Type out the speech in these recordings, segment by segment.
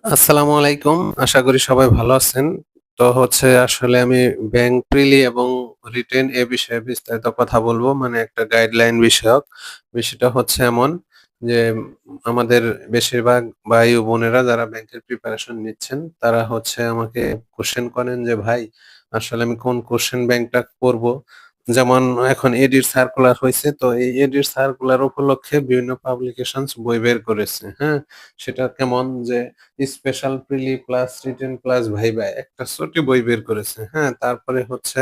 আসসালামু আলাইকুম। আশা করি সবাই ভালো আছেন। তো হচ্ছে আসলে আমি ব্যাংক প্রিলি এবং রিটেন এ বিষয়ে বিস্তারিত কথা বলবো। মানে একটা গাইডলাইন বিষয়ক। বিষয়টা হচ্ছে এমন যে আমাদের বেশিরভাগ ভাই ও বোনেরা যারা ব্যাংকের প্রিপারেশন নিচ্ছেন, তারা হচ্ছে আমাকে কোয়েশ্চেন করেন যে, "ভাই আসলে আমি কোন কোয়েশ্চেন ব্যাংকটা করবো?" যেমন এখন এডির সার্কুলার হইছে। তো এই এডির সার্কুলার উপলক্ষে বিভিন্ন পাবলিকেশনস বই বের করেছে। হ্যাঁ? সেটা কেমন যে স্পেশাল প্রিলি প্লাস রিটেন প্লাস ভাইভা একটা ছোট বই বের করেছে। হ্যাঁ? তারপরে হচ্ছে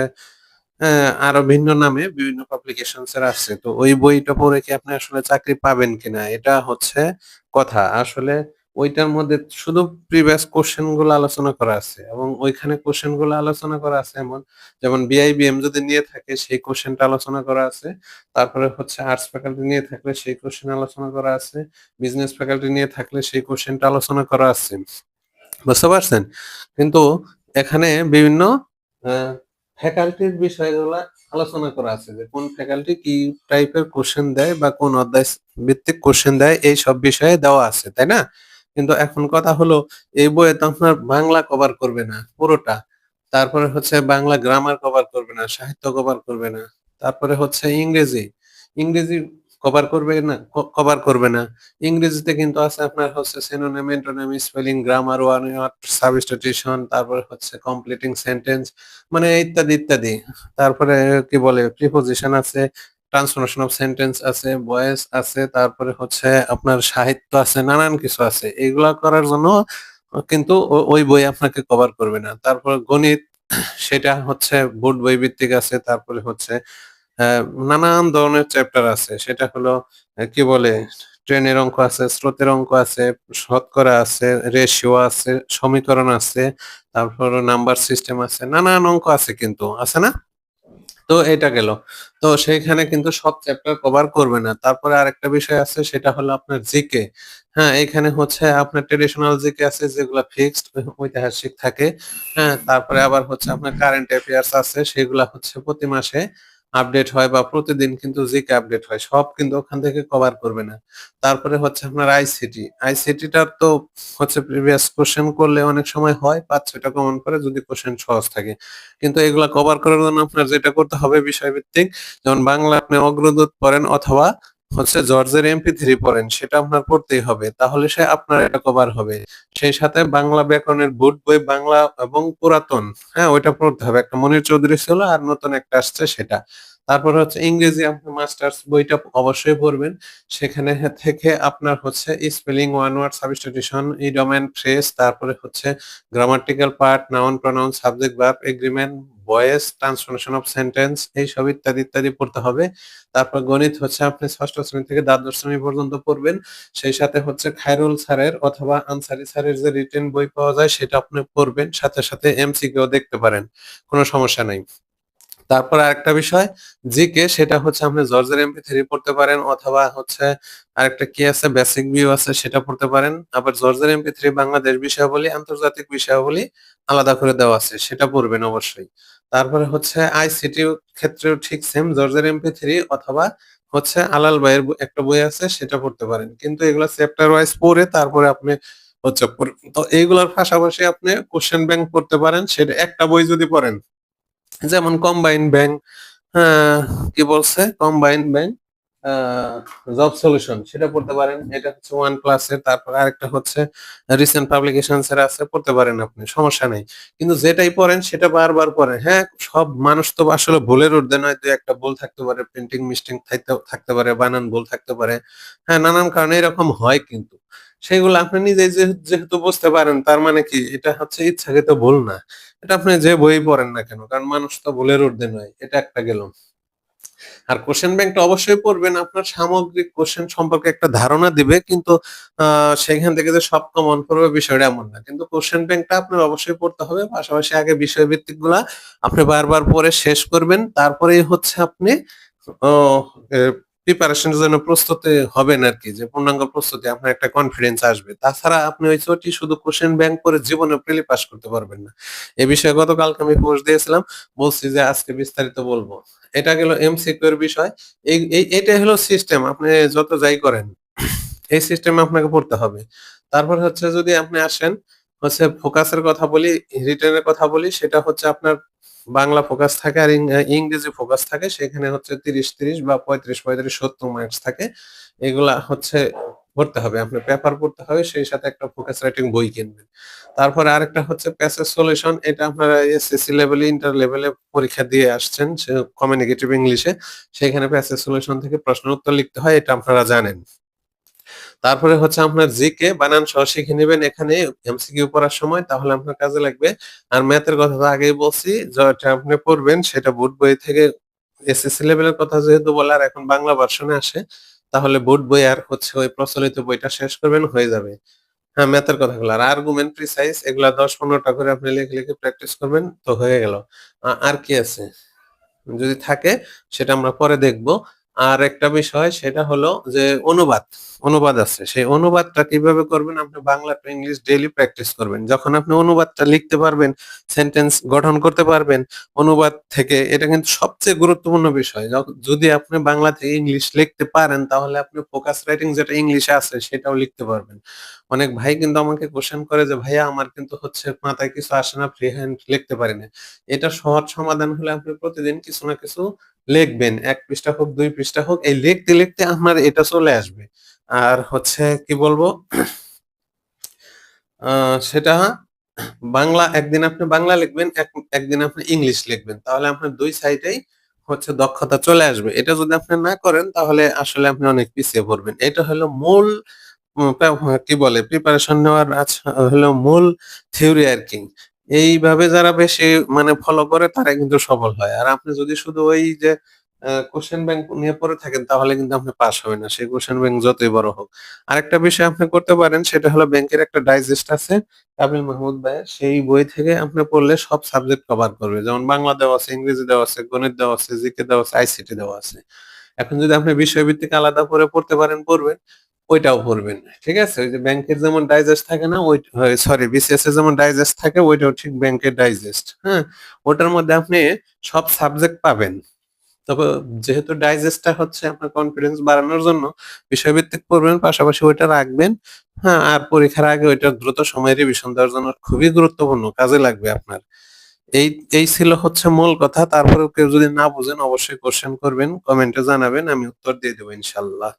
আরো ভিন্ন নামে বিভিন্ন পাবলিকেশনস এর আছে। তো ওই বইটা পড়ে কি আপনি আসলে চাকরি পাবেন কিনা? এটা হচ্ছে কথা। আসলে ওইটার মধ্যে শুধু প্রিভিয়াস কোয়েশ্চেন গুলো আলোচনা করা আছে এবং ওইখানে কোয়েশ্চেন গুলো আলোচনা করা আছে এমন যেমন বিআইবিএম যদি নিয়ে থাকে সেই কোয়েশ্চেনটা আলোচনা করা আছে। তারপরে হচ্ছে আর্টস ফ্যাকাল্টি নিয়ে থাকলে সেই কোয়েশ্চেন আলোচনা করা আছে। বিজনেস ফ্যাকাল্টি নিয়ে থাকলে সেই কোয়েশ্চেনটা আলোচনা করা আছে। বুঝতে পারছেন? কিন্তু এখানে বিভিন্ন আ ফ্যাকাল্টির বিষয়গুলা আলোচনা করা আছে যে কোন ফ্যাকাল্টি কি টাইপের কোয়েশ্চেন দেয় বা কোন অধ্যায় ভিত্তিক কোয়েশ্চেন দেয় এইসব বিষয়ে দেওয়া আছে, তাই না? কিন্তু এখন কথা হলো এই বইয়ে তো আপনার বাংলা কভার করবে না পুরোটা। তারপরে হচ্ছে বাংলা গ্রামার কভার করবে না, সাহিত্য কভার করবে না। তারপরে হচ্ছে ইংরেজি কভার করবে না কভার করবে না। ইংরেজিতে কিন্তু আছে আপনার হচ্ছে synonym, antonym, spelling, grammar, one word substitution, তারপরে হচ্ছে কমপ্লিটিং সেন্টেন্স মানে ইত্যাদি, ইত্যাদি। তারপরে কি বলে প্রিপোজিশন আছে, ট্রান্সফরমেশন অফ সেন্টেন্স আছে, ভয়েস আছে, তারপরে হচ্ছে আপনার সাহিত্য আছে, নানান কিছু আছে। এগুলা করার জন্য কিন্তু ওই বই আপনাকে কভার করবে না। তারপর গণিত সেটা হচ্ছে বোর্ড বই ভিত্তিক আছে। তারপরে হচ্ছে হ্যাঁ, নানান ধরনের চ্যাপ্টার আছে। সেটা হলো কি বলে? ট্রেনের অঙ্ক আছে, স্রোতের অঙ্ক আছে, শতকরা আছে, রেশিও আছে, সমীকরণ আছে, তারপর নাম্বার সিস্টেম আছে। নানান অঙ্ক আছে কিন্তু, আছে না? তো এটা গেল। তো সেইখানে কিন্তু সব চ্যাপ্টার কভার করবে না। তারপরে আরেকটা বিষয় আছে সেটা হলো আপনার জিকে। হ্যাঁ, এখানে হচ্ছে আপনার ট্র্যাডিশনাল জিকে আছে যেগুলা ফিক্সড ঐতিহাসিক থাকে। হ্যাঁ, তারপরে আবার হচ্ছে আপনার কারেন্ট অ্যাফেয়ার্স আছে সেগুলা হচ্ছে প্রতি মাসে আপডেট হয় বা প্রতিদিন কিন্তু জিকে আপডেট হয়। সব কিন্তু ওখান থেকে কভার করবে না। তারপরে হচ্ছে আপনার আইসিটি। আইসিটিটা তো হচ্ছে প্রিভিয়াস কোয়েশ্চেন করলে অনেক সময় হয় ৫-৬ টা কমন করে যদি কোয়েশ্চেন সহজ থাকে। কিন্তু এগুলা কভার করার জন্য আপনার যেটা করতে হবে বিষয়ভিত্তিক, যেমন বাংলা আপনি অগ্রদূত পড়েন অথবা হচ্ছে জর্জের এমপি3 পড়েন, সেটা আপনার পড়তেই হবে। তাহলে সে আপনার এটা কভার হবে। সেই সাথে বাংলা ব্যাকরণের বোর্ড বই বাংলা এবং পুরাতন, হ্যাঁ? ওইটা পড়তে হবে। একটা মনির চৌধুরী ছিল আর নতুন একটা আসছে সেটা। তারপরে হচ্ছে ইংরেজি আপনি মাস্টার্স বইটা অবশ্যই পড়বেন। সেখানে থেকে আপনার হচ্ছে spelling, one word substitution, idiom and phrase, তারপরে হচ্ছে grammatical part, noun, pronoun, subject, verb, agreement, voice, transformation of sentence এইসব ইত্যাদি, ইত্যাদি পড়তে হবে। তারপর গণিত হচ্ছে আপনি ৬ষ্ঠ শ্রেণী থেকে দ্বাদশ শ্রেণী পর্যন্ত পড়বেন। সেই সাথে হচ্ছে খায়রুল স্যারের অথবা আনসারী স্যারের যে রিটেন বই পাওয়া যায় সেটা আপনি পড়বেন। সাথে, সাথে এমসিকিউ দেখতে পারেন। কোন সমস্যা নাই। তারপর আরেকটা বিষয় জিকে সেটা হচ্ছে আপনি জর্জের এমপি3 পড়তে পারেন অথবা হচ্ছে আরেকটা কি আছে বেসিক ভিউ আছে সেটা পড়তে পারেন। আবার জর্জের এমপি3 বাংলাদেশ বিষয়াবলী, আন্তর্জাতিক বিষয়াবলী আলাদা করে দেওয়া আছে সেটা পড়বেন অবশ্যই। তারপরে হচ্ছে আইসিটি ক্ষেত্রেও ঠিক সেম জর্জের এমপি3 অথবা হচ্ছে আলাল ভাইয়ের একটা বই আছে সেটা পড়তে পারেন। কিন্তু এগুলা চ্যাপ্টার ওয়াইজ পড়ে তারপরে আপনি হচ্ছে তো এইগুলার পাশাপাশি আপনি কোয়েশ্চেন ব্যাংক পড়তে পারেন। সেটা একটা বই যদি পড়েন যেমন কম্বাইন্ড ব্যাংক, হ্যাঁ, কি বলছে? কম্বাইন্ড ব্যাংক আ জব সলিউশন সেটা পড়তে পারেন। এটা হচ্ছে ওয়ান প্লাস এর। তারপর আরেকটা হচ্ছে রিসেন্ট পাবলিকেশনস এর আছে, পড়তে পারেন আপনি। সমস্যা নাই। কিন্তু যেটাই পড়েন সেটা বারবার পড়েন। হ্যাঁ, সব মানুষ তো আসলে ভুলের ঊর্ধ্বে নয়। ২-১ টা ভুল থাকতে পারে, প্রিন্টিং মিস্টেক থাকতে পারে, বানান ভুল থাকতে পারে। হ্যাঁ, নানান কারণে এরকম হয় কিন্তু। সেগুলো আপনি নিজেই যেহেতু বুঝতে পারেন তার মানে কি এটা হচ্ছে ইচ্ছাকৃত ভুল না। এটা আপনি যে বই পড়েন না কেন। কারণ মানুষ তো ভুলের ঊর্ধ্বে নয়। এটা একটা গেল। আর কোশ্চেন ব্যাংকটা অবশ্যই পড়বেন। আপনার সামগ্রিক কোশ্চেন সম্পর্কে একটা ধারণা দিবে। কিন্তু আ সেখান থেকে যে সব কমন করবে বিষয়টা এমন না। কিন্তু কোশ্চেন ব্যাংকটা আপনার অবশ্যই পড়তে হবে। পাশাপাশি আগে বিষয়ভিত্তিক গুলা আপনি বারবার পড়ে শেষ করবেন। তারপরেই হচ্ছে আপনি ও এ প্রিপারেশন এর জন্য প্রস্তুতি হবেন আরকি। যে পূর্ণাঙ্গ প্রস্তুতি আপনার একটা কনফিডেন্স আসবে। তাছাড়া আপনি ওই চটি শুধু কোশ্চেন ব্যাংক করে জীবনে প্রিলি পাস করতে পারবেন না। এ বিষয়ে গতকালকে আমি পোস্ট দিয়েছিলাম। বলছি যে আজকে বিস্তারিত বলব। এটা গেল এমসিকিউ এর বিষয়। এটাই হলো সিস্টেম। আপনি যত যাই করেন। এই সিস্টেমে আপনাকে পড়তে হবে। তারপর হচ্ছে যদি আপনি আসেন হচ্ছে ফোকাসের কথা বলি, রিটেনের কথা বলি সেটা হচ্ছে আপনার বাংলা ফোকাস থাকে আর ইংরেজি ফোকাস থাকে। সেখানে হচ্ছে ৩০-৩০ বা ৩৫-৩৫, ৭০ মার্কস থাকে। এগুলা হচ্ছে পড়তে হবে। আপনার পেপার পড়তে হবে সেই সাথে একটা ফোকাস রাইটিং বই কিনবেন। তারপরে আরেকটা হচ্ছে প্যাসেজ সলিউশন এটা আপনারা এসএসসি লেভেলে, ইন্টার লেভেলে পরীক্ষা দিয়ে আসছেন কমিউনিকেটিভ ইংলিশে। সেখানে প্যাসেজ সলিউশন থেকে প্রশ্নের উত্তর লিখতে হয় এটা আপনারা জানেন। তারপরে হচ্ছে আপনার জিকে বানান সহ শিখে নিবেন এখানে এমসিকিউ পড়ার সময় তাহলে আপনার কাজে লাগবে। আর ম্যাথের কথা তো আগেই বলছি যেটা আপনি পড়বেন সেটা বোর্ড বই থেকে এসএসসি লেভেলের কথা যেহেতু বলার এখন বাংলা ভার্সনে আসে তাহলে বোর্ড বই আর হচ্ছে ওই প্রচলিত বইটা শেষ করবেন হয়ে যাবে। হ্যাঁ, ম্যাথের কথাগুলো। আর আর্গুমেন্ট প্রিসাইজ এগুলা ১০-১৫ টা করে আপনি লিখে, লিখে প্র্যাকটিস করবেন তো হয়ে গেল। আর কি আছে? যদি থাকে সেটা আমরা পরে দেখব। আর একটা বিষয় সেটা হলো যে অনুবাদ আছে। সেই অনুবাদটা কিভাবে করবেন আপনি Bangla to English daily practice করবেন। যখন আপনি অনুবাদটা লিখতে পারবেন, সেন্টেন্স গঠন করতে পারবেন অনুবাদ থেকে এটা কিন্তু সবচেয়ে গুরুত্বপূর্ণ বিষয়। যদি আপনি বাংলা থেকে ইংলিশ লিখতে পারেন তাহলে আপনি ফোকাস রাইটিং যেটা ইংলিশে আছে সেটাও লিখতে পারবেন। অনেক ভাই কিন্তু আমাকে কোয়েশ্চেন করে যে, "ভাইয়া আমার কিন্তু হচ্ছে মাথায় কিছু আসে না, ফ্রি হ্যান্ড লিখতে পারি না।" এটার সহজ সমাধান হলে আপনি প্রতিদিন কিছু না কিছু লিখবেন। ১ পৃষ্ঠা হোক, ২ পৃষ্ঠা হোক, এই লিখতে, লিখতে আপনার এটা চলে আসবে। আর হচ্ছে কি বলবো? আ সেটা বাংলা একদিন আপনি বাংলা লিখবেন, একদিন আপনি ইংলিশ লিখবেন। তাহলে আপনার ২ সাইডেই হচ্ছে দক্ষতা চলে আসবে। এটা যদি আপনি না করেন তাহলে আসলে আপনি অনেক পিছিয়ে পড়বেন। এটা হলো মূল কি বলে প্রিপারেশন নেওয়ার হলো মূল থিওরি আরকি। এইভাবে যারা বেশি মানে ফলো করে তারা কিন্তু সফল হয়। আর আপনি যদি শুধু ওই যে কোয়েশ্চেন ব্যাংক নিয়ে পড়ে থাকেন তাহলে কিন্তু আপনি পাস হবেন না। সেই কোয়েশ্চেন ব্যাংক যতই বড় হোক। আরেকটা বিষয় আপনি করতে পারেন সেটা হলো ব্যাংকের একটা ডাইজেস্ট আছে কাবিল মাহমুদ ভাইয়ের। সেই বই থেকে আপনি পড়লে সব সাবজেক্ট কভার করবে। যেমন বাংলা দেওয়া আছে, ইংরেজি দেওয়া আছে, গণিত দেওয়া আছে, জিকে দেওয়া আছে, আইসিটি দেওয়া আছে। এখন যদি আপনি বিষয়ভিত্তিক আলাদা করে পড়তে পারেন পড়বেন, ওইটাও পড়বেন। ঠিক আছে? ওই যে ব্যাংকের যেমন ডাইজেস্ট থাকে না? সরি বিসিএস এর যেমন ডাইজেস্ট থাকে ওইটাও ঠিক ব্যাংকের ডাইজেস্ট। হ্যাঁ? ওটার মধ্যে আপনি সব সাবজেক্ট পাবেন। তবে যেহেতু ডাইজেস্টটা হচ্ছে আপনার কনফিডেন্স বাড়ানোর জন্য বিষয়ভিত্তিক পড়বেন, পাশাপাশি ওইটা রাখবেন। হ্যাঁ? আর পরীক্ষার আগে ওইটা দ্রুত সময়ে রিভিশন দেওয়ার জন্য খুবই গুরুত্বপূর্ণ, কাজে লাগবে আপনার। এই এই ছিল হচ্ছে মূল কথা। তারপরেও কেউ যদি না বুঝেন অবশ্যই কোয়েশ্চেন করবেন, কমেন্টে জানাবেন। আমি উত্তর দিয়ে দেব ইনশাআল্লাহ।